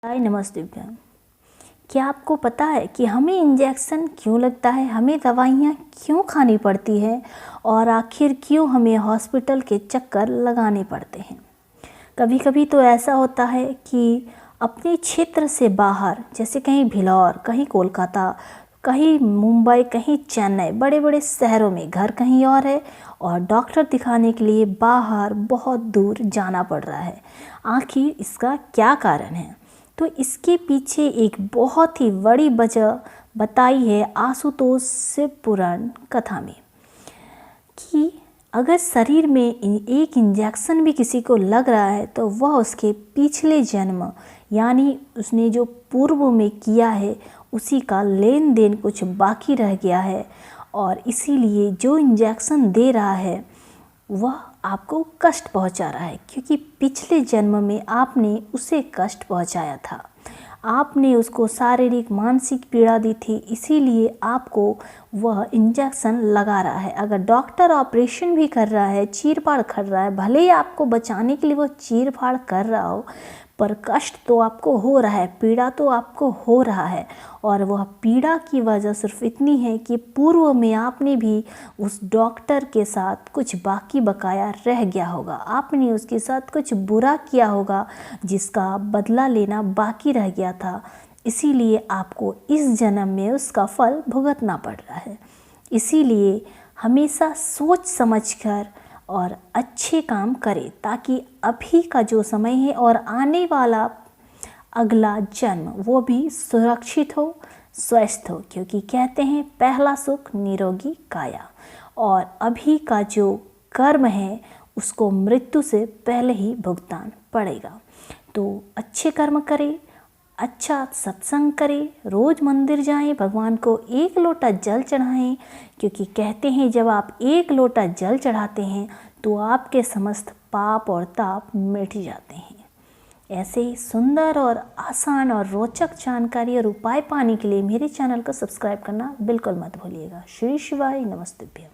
हाय नमस्ते भैया। क्या आपको पता है कि हमें इंजेक्शन क्यों लगता है, हमें दवाइयाँ क्यों खानी पड़ती है और आखिर क्यों हमें हॉस्पिटल के चक्कर लगाने पड़ते हैं। कभी कभी तो ऐसा होता है कि अपने क्षेत्र से बाहर, जैसे कहीं भिलौर, कहीं कोलकाता, कहीं मुंबई, कहीं चेन्नई, बड़े बड़े शहरों में घर कहीं और है और डॉक्टर दिखाने के लिए बाहर बहुत दूर जाना पड़ रहा है। आखिर इसका क्या कारण है? तो इसके पीछे एक बहुत ही बड़ी वजह बताई है आशुतोष शिवपुराण कथा में कि अगर शरीर में एक इंजेक्शन भी किसी को लग रहा है तो वह उसके पिछले जन्म यानी उसने जो पूर्व में किया है उसी का लेन देन कुछ बाकी रह गया है और इसीलिए जो इंजेक्शन दे रहा है वह आपको कष्ट पहुंचा रहा है, क्योंकि पिछले जन्म में आपने उसे कष्ट पहुंचाया था, आपने उसको शारीरिक मानसिक पीड़ा दी थी, इसीलिए आपको वह इंजेक्शन लगा रहा है। अगर डॉक्टर ऑपरेशन भी कर रहा है, चीर फाड़ कर रहा है, भले ही आपको बचाने के लिए वो चीर फाड़ कर रहा हो, पर कष्ट तो आपको हो रहा है, पीड़ा तो आपको हो रहा है। और वह पीड़ा की वजह सिर्फ इतनी है कि पूर्व में आपने भी उस डॉक्टर के साथ कुछ बाकी बकाया रह गया होगा, आपने उसके साथ कुछ बुरा किया होगा जिसका बदला लेना बाकी रह गया था, इसीलिए आपको इस जन्म में उसका फल भुगतना पड़ रहा है। इसीलिए हमेशा सोच समझकर और अच्छे काम करें ताकि अभी का जो समय है और आने वाला अगला जन्म वो भी सुरक्षित हो, स्वस्थ हो, क्योंकि कहते हैं पहला सुख निरोगी काया। और अभी का जो कर्म है उसको मृत्यु से पहले ही भुगतान पड़ेगा। तो अच्छे कर्म करें, अच्छा सत्संग करें, रोज़ मंदिर जाएं, भगवान को एक लोटा जल चढ़ाएं, क्योंकि कहते हैं जब आप एक लोटा जल चढ़ाते हैं तो आपके समस्त पाप और ताप मिट जाते हैं। ऐसे ही सुंदर और आसान और रोचक जानकारी और उपाय पाने के लिए मेरे चैनल को सब्सक्राइब करना बिल्कुल मत भूलिएगा। श्री शिवाय, नमस्ते भैया।